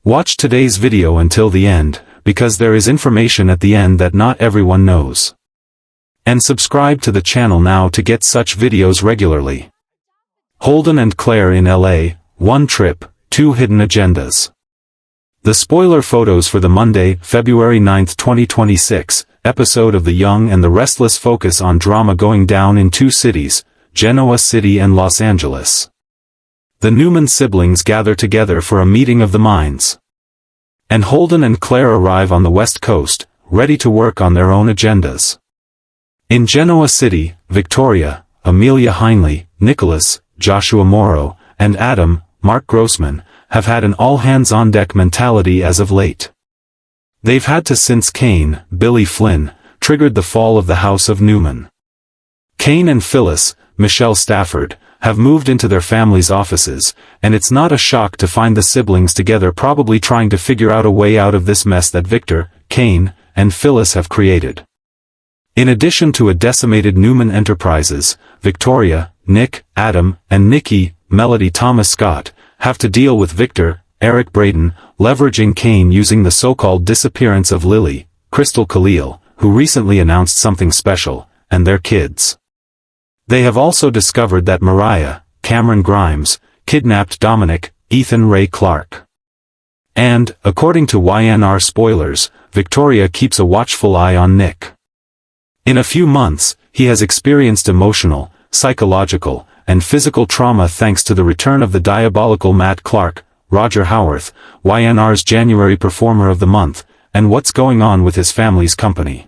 Watch today's video until the end, because there is information at the end that not everyone knows. And subscribe to the channel now to get such videos regularly. Holden and Clare in LA, one trip, two hidden agendas. The spoiler photos for the Monday, February 9, 2026, episode of The Young and the Restless focus on drama going down in two cities, Genoa City and Los Angeles. The Newman siblings gather together for a meeting of the minds. And Holden and Clare arrive on the West Coast, ready to work on their own agendas. In Genoa City, Victoria, Amelia Hayley, Nicholas, Joshua Morrow, and Adam, Mark Grossman, have had an all-hands-on-deck mentality as of late. They've had to since Kane, Billy Flynn, triggered the fall of the House of Newman. Kane and Phyllis, Michelle Stafford, have moved into their families' offices, and it's not a shock to find the siblings together probably trying to figure out a way out of this mess that Victor, Kane, and Phyllis have created. In addition to a decimated Newman Enterprises, Victoria, Nick, Adam, and Nikki, Melody Thomas Scott, have to deal with Victor, Eric Braden, leveraging Kane using the so-called disappearance of Lily, Crystal Khalil, who recently announced something special, and their kids. They have also discovered that Mariah, Cameron Grimes, kidnapped Dominic, Ethan Ray Clark. And, according to YNR spoilers, Victoria keeps a watchful eye on Nick. In a few months, he has experienced emotional, psychological, and physical trauma thanks to the return of the diabolical Matt Clark, Roger Howarth, YNR's January Performer of the Month, and what's going on with his family's company.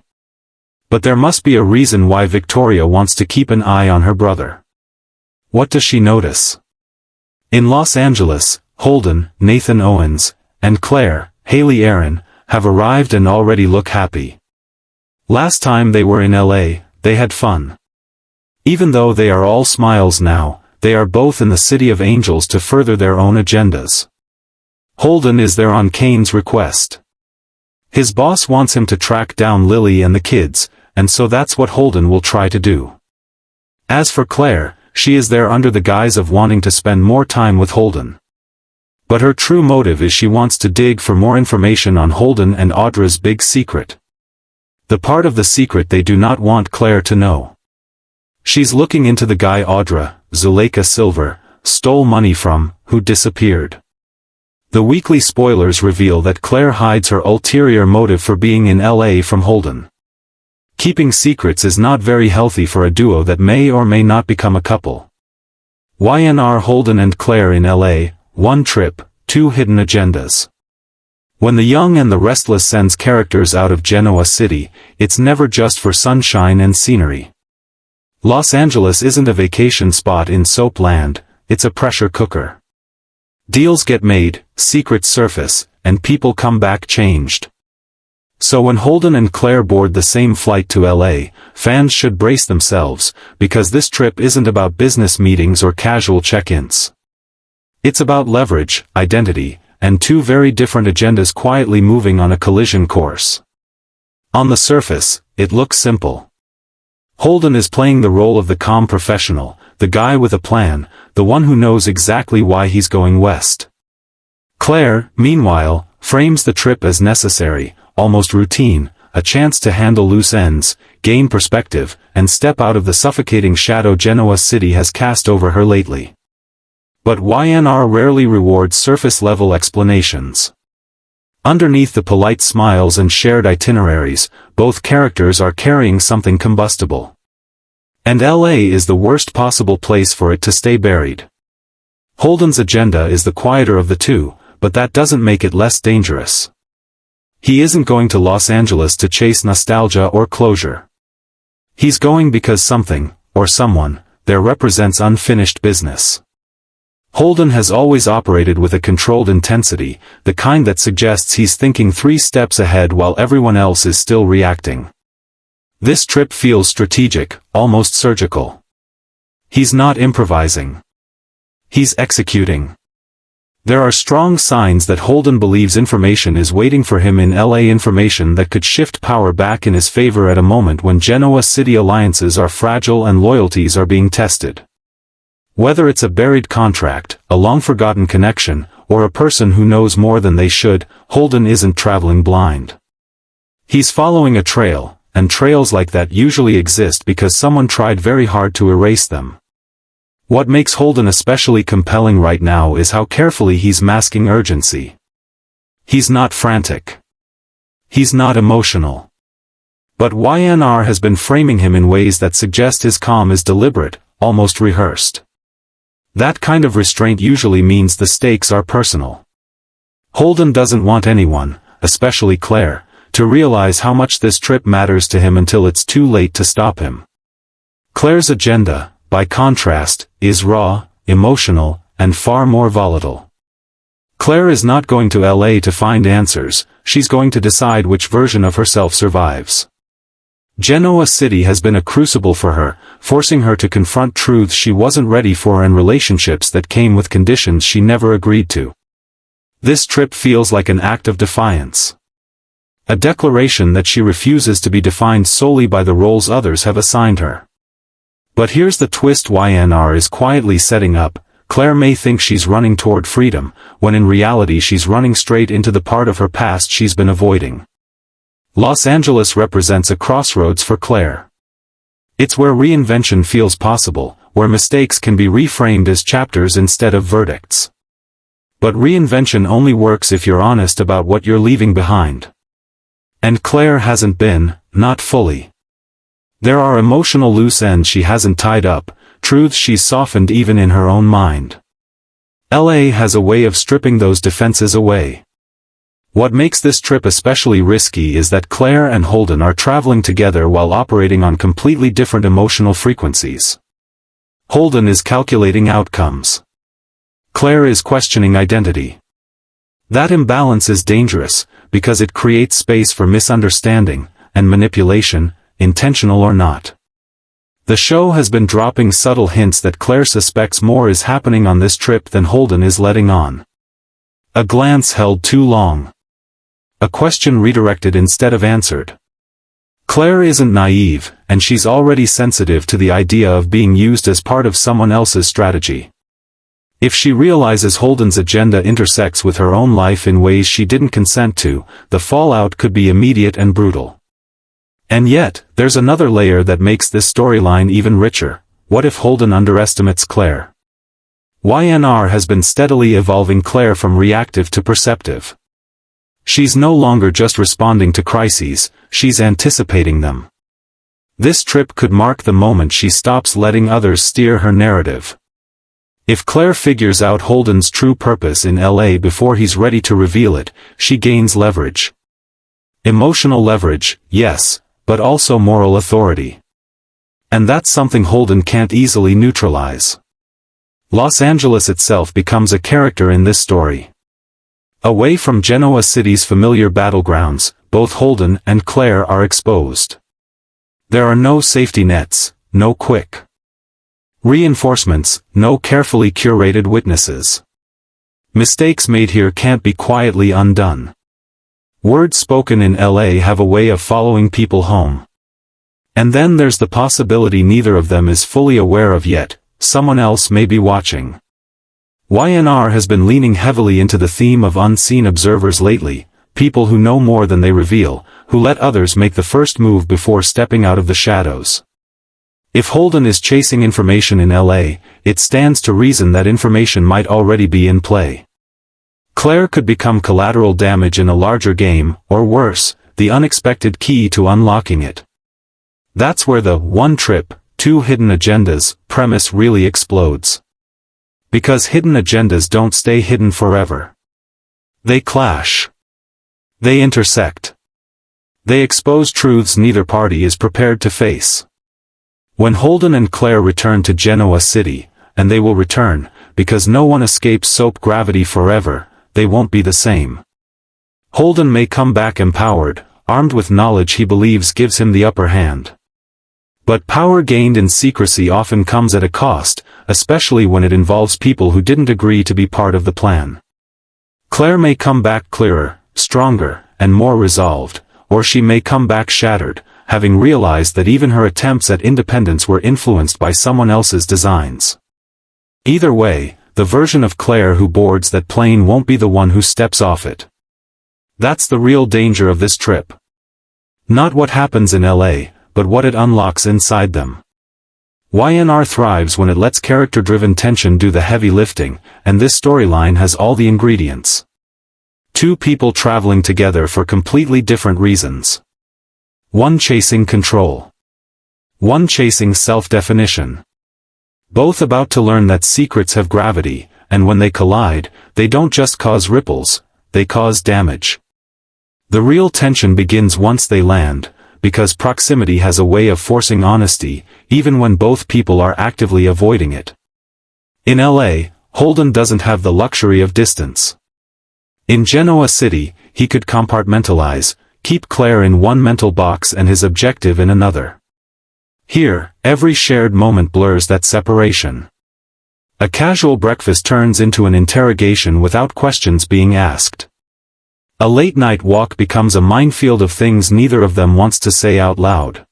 But there must be a reason why Victoria wants to keep an eye on her brother. What does she notice? In Los Angeles, Holden, Nathan Owens, and Clare, Hayley Erin, have arrived and already look happy. Last time they were in LA, they had fun. Even though they are all smiles now, they are both in the City of Angels to further their own agendas. Holden is there on Kane's request. His boss wants him to track down Lily and the kids, and so that's what Holden will try to do. As for Clare, she is there under the guise of wanting to spend more time with Holden. But her true motive is she wants to dig for more information on Holden and Audra's big secret. The part of the secret they do not want Clare to know. She's looking into the guy Audra, Zuleika Silver, stole money from, who disappeared. The weekly spoilers reveal that Clare hides her ulterior motive for being in LA from Holden. Keeping secrets is not very healthy for a duo that may or may not become a couple. YNR Holden and Clare in LA, one trip, two hidden agendas. When The Young and the Restless sends characters out of Genoa City, it's never just for sunshine and scenery. Los Angeles isn't a vacation spot in soap land, it's a pressure cooker. Deals get made, secrets surface, and people come back changed. So when Holden and Clare board the same flight to LA, fans should brace themselves, because this trip isn't about business meetings or casual check-ins. It's about leverage, identity, and two very different agendas quietly moving on a collision course. On the surface, it looks simple. Holden is playing the role of the calm professional, the guy with a plan, the one who knows exactly why he's going west. Clare, meanwhile, frames the trip as necessary, almost routine, a chance to handle loose ends, gain perspective, and step out of the suffocating shadow Genoa City has cast over her lately. But YNR rarely rewards surface-level explanations. Underneath the polite smiles and shared itineraries, both characters are carrying something combustible. And LA is the worst possible place for it to stay buried. Holden's agenda is the quieter of the two, but that doesn't make it less dangerous. He isn't going to Los Angeles to chase nostalgia or closure. He's going because something, or someone, there represents unfinished business. Holden has always operated with a controlled intensity, the kind that suggests he's thinking 3 steps ahead while everyone else is still reacting. This trip feels strategic, almost surgical. He's not improvising. He's executing. There are strong signs that Holden believes information is waiting for him in LA, information that could shift power back in his favor at a moment when Genoa City alliances are fragile and loyalties are being tested. Whether it's a buried contract, a long-forgotten connection, or a person who knows more than they should, Holden isn't traveling blind. He's following a trail, and trails like that usually exist because someone tried very hard to erase them. What makes Holden especially compelling right now is how carefully he's masking urgency. He's not frantic. He's not emotional. But YNR has been framing him in ways that suggest his calm is deliberate, almost rehearsed. That kind of restraint usually means the stakes are personal. Holden doesn't want anyone, especially Clare, to realize how much this trip matters to him until it's too late to stop him. Clare's agenda, by contrast, is raw, emotional, and far more volatile. Clare is not going to LA to find answers, she's going to decide which version of herself survives. Genoa City has been a crucible for her, forcing her to confront truths she wasn't ready for and relationships that came with conditions she never agreed to. This trip feels like an act of defiance. A declaration that she refuses to be defined solely by the roles others have assigned her. But here's the twist YNR is quietly setting up. Clare may think she's running toward freedom, when in reality she's running straight into the part of her past she's been avoiding. Los Angeles represents a crossroads for Clare. It's where reinvention feels possible, where mistakes can be reframed as chapters instead of verdicts. But reinvention only works if you're honest about what you're leaving behind. And Clare hasn't been, not fully. There are emotional loose ends she hasn't tied up, truths she's softened even in her own mind. LA has a way of stripping those defenses away. What makes this trip especially risky is that Clare and Holden are traveling together while operating on completely different emotional frequencies. Holden is calculating outcomes. Clare is questioning identity. That imbalance is dangerous, because it creates space for misunderstanding and manipulation, intentional or not. The show has been dropping subtle hints that Clare suspects more is happening on this trip than Holden is letting on. A glance held too long. A question redirected instead of answered. Clare isn't naive, and she's already sensitive to the idea of being used as part of someone else's strategy. If she realizes Holden's agenda intersects with her own life in ways she didn't consent to, the fallout could be immediate and brutal. And yet, there's another layer that makes this storyline even richer. What if Holden underestimates Clare? YNR has been steadily evolving Clare from reactive to perceptive. She's no longer just responding to crises, she's anticipating them. This trip could mark the moment she stops letting others steer her narrative. If Clare figures out Holden's true purpose in LA before he's ready to reveal it, she gains leverage. Emotional leverage, yes, but also moral authority. And that's something Holden can't easily neutralize. Los Angeles itself becomes a character in this story. Away from Genoa City's familiar battlegrounds, both Holden and Clare are exposed. There are no safety nets, no quick reinforcements, no carefully curated witnesses. Mistakes made here can't be quietly undone. Words spoken in LA have a way of following people home. And then there's the possibility neither of them is fully aware of yet, someone else may be watching. YNR has been leaning heavily into the theme of unseen observers lately, people who know more than they reveal, who let others make the first move before stepping out of the shadows. If Holden is chasing information in LA, it stands to reason that information might already be in play. Clare could become collateral damage in a larger game, or worse, the unexpected key to unlocking it. That's where the one trip, two hidden agendas premise really explodes. Because hidden agendas don't stay hidden forever. They clash. They intersect. They expose truths neither party is prepared to face. When Holden and Clare return to Genoa City, and they will return, because no one escapes soap gravity forever, they won't be the same. Holden may come back empowered, armed with knowledge he believes gives him the upper hand. But power gained in secrecy often comes at a cost, especially when it involves people who didn't agree to be part of the plan. Clare may come back clearer, stronger, and more resolved, or she may come back shattered, having realized that even her attempts at independence were influenced by someone else's designs. Either way, the version of Clare who boards that plane won't be the one who steps off it. That's the real danger of this trip. Not what happens in LA, but what it unlocks inside them. YNR thrives when it lets character-driven tension do the heavy lifting, and this storyline has all the ingredients. Two people traveling together for completely different reasons. One chasing control. One chasing self-definition. Both about to learn that secrets have gravity, and when they collide, they don't just cause ripples, they cause damage. The real tension begins once they land, because proximity has a way of forcing honesty, even when both people are actively avoiding it. In LA, Holden doesn't have the luxury of distance. In Genoa City, he could compartmentalize, keep Clare in one mental box and his objective in another. Here, every shared moment blurs that separation. A casual breakfast turns into an interrogation without questions being asked. A late-night walk becomes a minefield of things neither of them wants to say out loud.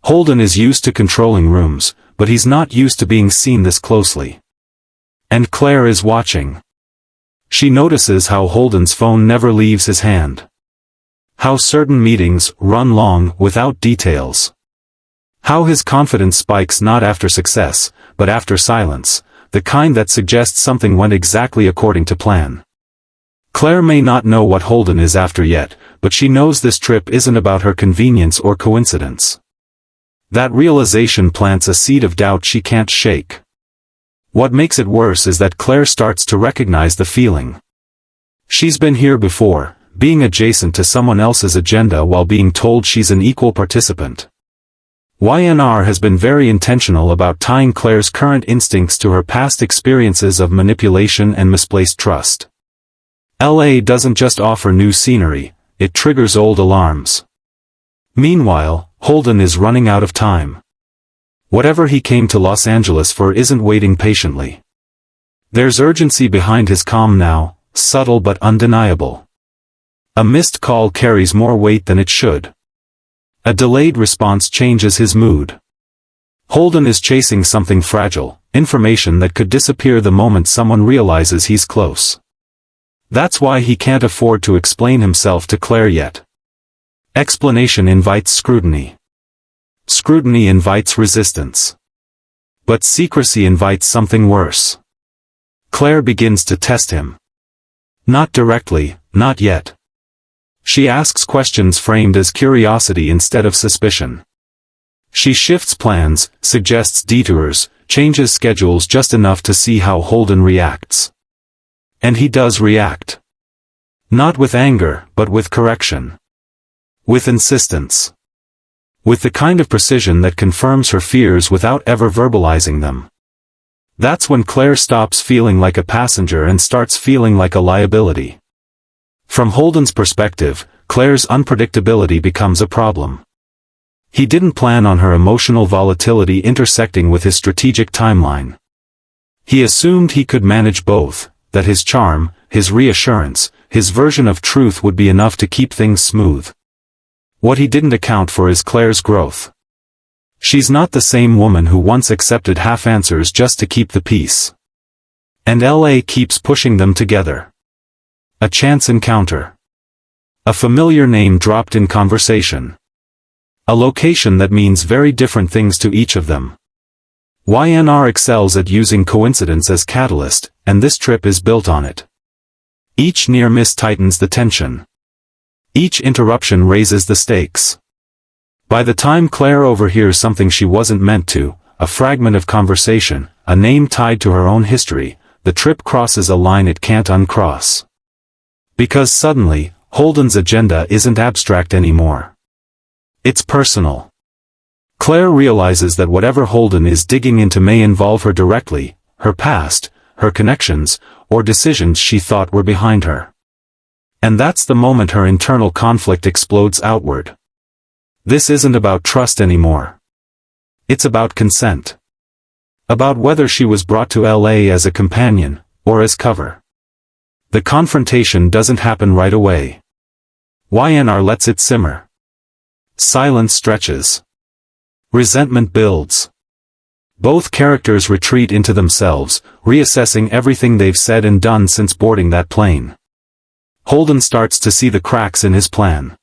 Holden is used to controlling rooms, but he's not used to being seen this closely. And Clare is watching. She notices how Holden's phone never leaves his hand. How certain meetings run long without details. How his confidence spikes not after success, but after silence, the kind that suggests something went exactly according to plan. Clare may not know what Holden is after yet, but she knows this trip isn't about her convenience or coincidence. That realization plants a seed of doubt she can't shake. What makes it worse is that Clare starts to recognize the feeling. She's been here before, being adjacent to someone else's agenda while being told she's an equal participant. YNR has been very intentional about tying Clare's current instincts to her past experiences of manipulation and misplaced trust. LA doesn't just offer new scenery, it triggers old alarms. Meanwhile, Holden is running out of time. Whatever he came to Los Angeles for isn't waiting patiently. There's urgency behind his calm now, subtle but undeniable. A missed call carries more weight than it should. A delayed response changes his mood. Holden is chasing something fragile, information that could disappear the moment someone realizes he's close. That's why he can't afford to explain himself to Clare yet. Explanation invites scrutiny. Scrutiny invites resistance. But secrecy invites something worse. Clare begins to test him. Not directly, not yet. She asks questions framed as curiosity instead of suspicion. She shifts plans, suggests detours, changes schedules just enough to see how Holden reacts. And he does react. Not with anger, but with correction. With insistence. With the kind of precision that confirms her fears without ever verbalizing them. That's when Clare stops feeling like a passenger and starts feeling like a liability. From Holden's perspective, Clare's unpredictability becomes a problem. He didn't plan on her emotional volatility intersecting with his strategic timeline. He assumed he could manage both, that his charm, his reassurance, his version of truth would be enough to keep things smooth. What he didn't account for is Clare's growth. She's not the same woman who once accepted half answers just to keep the peace. And LA keeps pushing them together. A chance encounter. A familiar name dropped in conversation. A location that means very different things to each of them. YNR excels at using coincidence as catalyst, and this trip is built on it. Each near miss tightens the tension. Each interruption raises the stakes. By the time Clare overhears something she wasn't meant to, a fragment of conversation, a name tied to her own history, the trip crosses a line it can't uncross. Because suddenly, Holden's agenda isn't abstract anymore. It's personal. Clare realizes that whatever Holden is digging into may involve her directly, her past, her connections, or decisions she thought were behind her. And that's the moment her internal conflict explodes outward. This isn't about trust anymore. It's about consent. About whether she was brought to LA as a companion, or as cover. The confrontation doesn't happen right away. YNR lets it simmer. Silence stretches. Resentment builds. Both characters retreat into themselves, reassessing everything they've said and done since boarding that plane. Holden starts to see the cracks in his plan.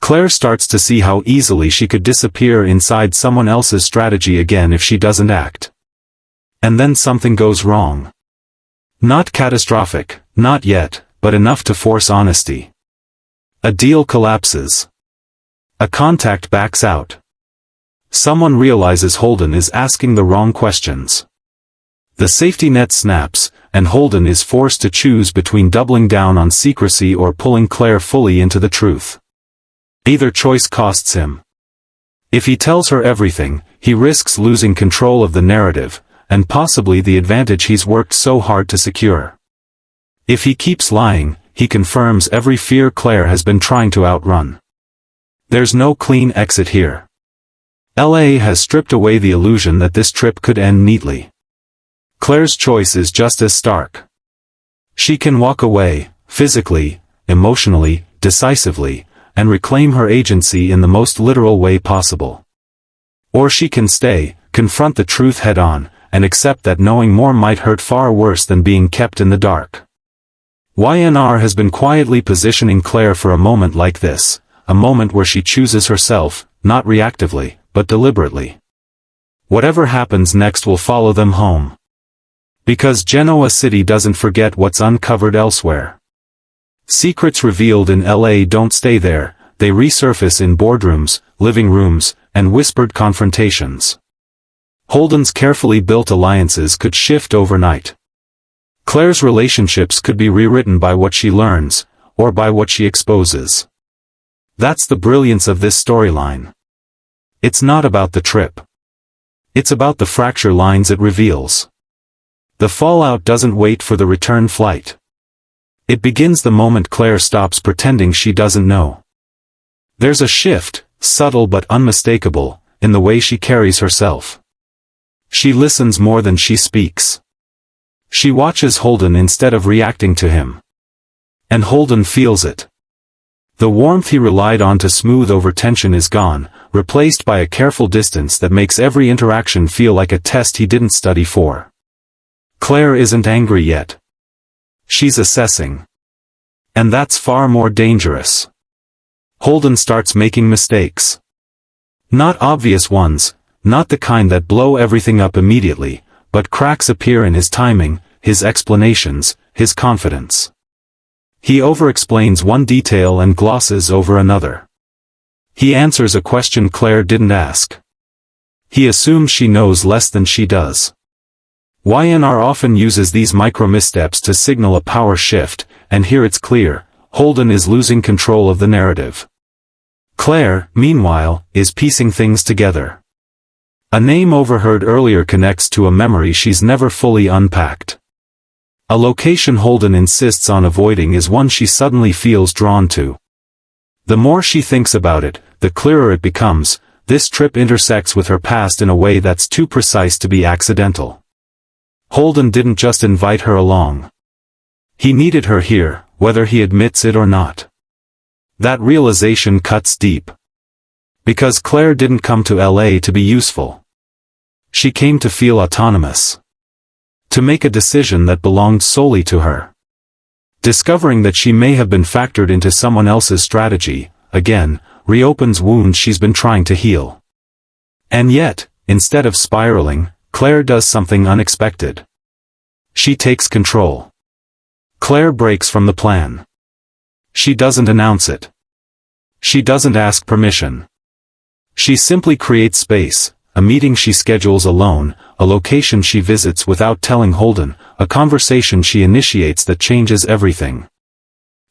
Claire starts to see how easily she could disappear inside someone else's strategy again if she doesn't act. And then something goes wrong. Not catastrophic, not yet, but enough to force honesty. A deal collapses. A contact backs out. Someone realizes Holden is asking the wrong questions. The safety net snaps, and Holden is forced to choose between doubling down on secrecy or pulling Claire fully into the truth. Either choice costs him. If he tells her everything, he risks losing control of the narrative, and possibly the advantage he's worked so hard to secure. If he keeps lying, he confirms every fear Claire has been trying to outrun. There's no clean exit here. LA has stripped away the illusion that this trip could end neatly. Claire's choice is just as stark. She can walk away, physically, emotionally, decisively, and reclaim her agency in the most literal way possible. Or she can stay, confront the truth head-on, and accept that knowing more might hurt far worse than being kept in the dark. YNR has been quietly positioning Claire for a moment like this, a moment where she chooses herself, not reactively, but deliberately. Whatever happens next will follow them home. Because Genoa City doesn't forget what's uncovered elsewhere. Secrets revealed in LA don't stay there, they resurface in boardrooms, living rooms, and whispered confrontations. Holden's carefully built alliances could shift overnight. Claire's relationships could be rewritten by what she learns, or by what she exposes. That's the brilliance of this storyline. It's not about the trip. It's about the fracture lines it reveals. The fallout doesn't wait for the return flight. It begins the moment Claire stops pretending she doesn't know. There's a shift, subtle but unmistakable, in the way she carries herself. She listens more than she speaks. She watches Holden instead of reacting to him. And Holden feels it. The warmth he relied on to smooth over tension is gone, replaced by a careful distance that makes every interaction feel like a test he didn't study for. Claire isn't angry yet. She's assessing. And that's far more dangerous. Holden starts making mistakes. Not obvious ones, not the kind that blow everything up immediately, but cracks appear in his timing, his explanations, his confidence. He over-explains one detail and glosses over another. He answers a question Claire didn't ask. He assumes she knows less than she does. YNR often uses these micro-missteps to signal a power shift, and here it's clear, Holden is losing control of the narrative. Claire, meanwhile, is piecing things together. A name overheard earlier connects to a memory she's never fully unpacked. A location Holden insists on avoiding is one she suddenly feels drawn to. The more she thinks about it, the clearer it becomes, this trip intersects with her past in a way that's too precise to be accidental. Holden didn't just invite her along. He needed her here, whether he admits it or not. That realization cuts deep. Because Claire didn't come to LA to be useful. She came to feel autonomous. To make a decision that belonged solely to her. Discovering that she may have been factored into someone else's strategy, again, reopens wounds she's been trying to heal. And yet, instead of spiraling, Claire does something unexpected. She takes control. Claire breaks from the plan. She doesn't announce it. She doesn't ask permission. She simply creates space, a meeting she schedules alone, a location she visits without telling Holden, a conversation she initiates that changes everything.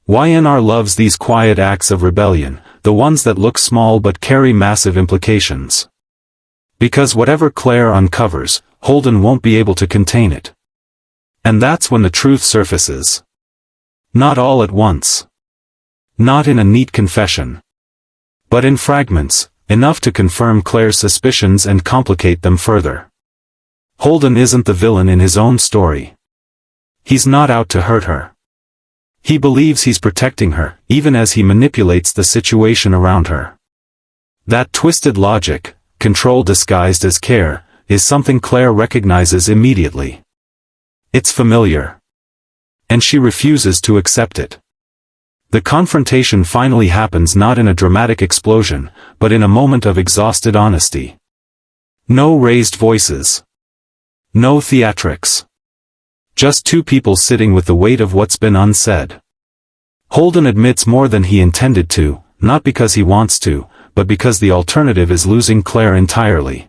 YNR loves these quiet acts of rebellion, the ones that look small but carry massive implications. Because whatever Claire uncovers, Holden won't be able to contain it. And that's when the truth surfaces. Not all at once. Not in a neat confession. But in fragments, enough to confirm Claire's suspicions and complicate them further. Holden isn't the villain in his own story. He's not out to hurt her. He believes he's protecting her, even as he manipulates the situation around her. That twisted logic, control disguised as care, is something Clare recognizes immediately. It's familiar. And she refuses to accept it. The confrontation finally happens not in a dramatic explosion, but in a moment of exhausted honesty. No raised voices. No theatrics. Just two people sitting with the weight of what's been unsaid. Holden admits more than he intended to, not because he wants to, but because the alternative is losing Clare entirely.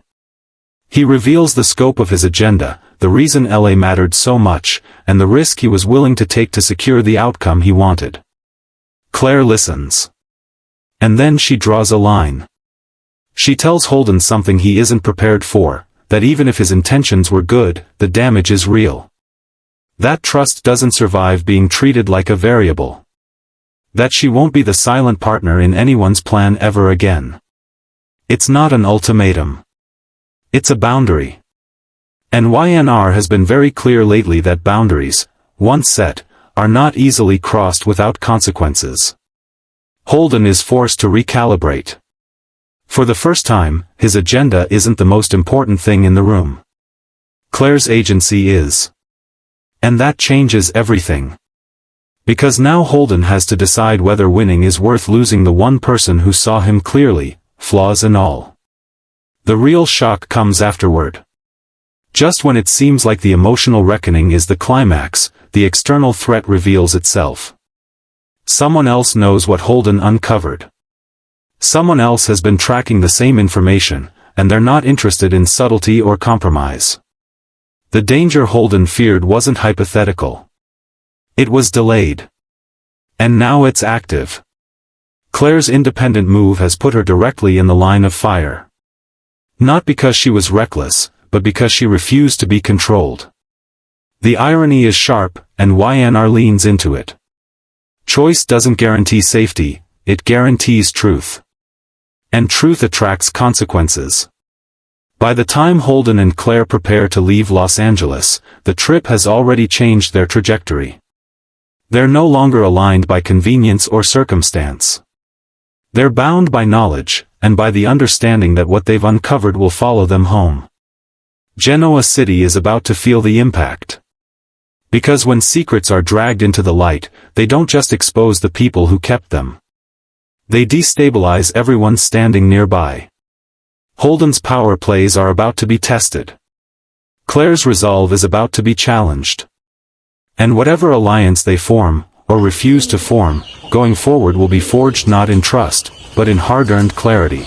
He reveals the scope of his agenda, the reason LA mattered so much, and the risk he was willing to take to secure the outcome he wanted. Clare listens. And then she draws a line. She tells Holden something he isn't prepared for, that even if his intentions were good, the damage is real. That trust doesn't survive being treated like a variable. That she won't be the silent partner in anyone's plan ever again. It's not an ultimatum. It's a boundary. And YNR has been very clear lately that boundaries, once set, are not easily crossed without consequences. Holden is forced to recalibrate. For the first time, his agenda isn't the most important thing in the room. Clare's agency is. And that changes everything. Because now Holden has to decide whether winning is worth losing the one person who saw him clearly, flaws and all. The real shock comes afterward. Just when it seems like the emotional reckoning is the climax, the external threat reveals itself. Someone else knows what Holden uncovered. Someone else has been tracking the same information, and they're not interested in subtlety or compromise. The danger Holden feared wasn't hypothetical. It was delayed. And now it's active. Clare's independent move has put her directly in the line of fire. Not because she was reckless, but because she refused to be controlled. The irony is sharp, and YNR leans into it. Choice doesn't guarantee safety, it guarantees truth. And truth attracts consequences. By the time Holden and Clare prepare to leave Los Angeles, the trip has already changed their trajectory. They're no longer aligned by convenience or circumstance. They're bound by knowledge, and by the understanding that what they've uncovered will follow them home. Genoa City is about to feel the impact. Because when secrets are dragged into the light, they don't just expose the people who kept them. They destabilize everyone standing nearby. Holden's power plays are about to be tested. Clare's resolve is about to be challenged. And whatever alliance they form, or refuse to form, going forward will be forged not in trust, but in hard-earned clarity.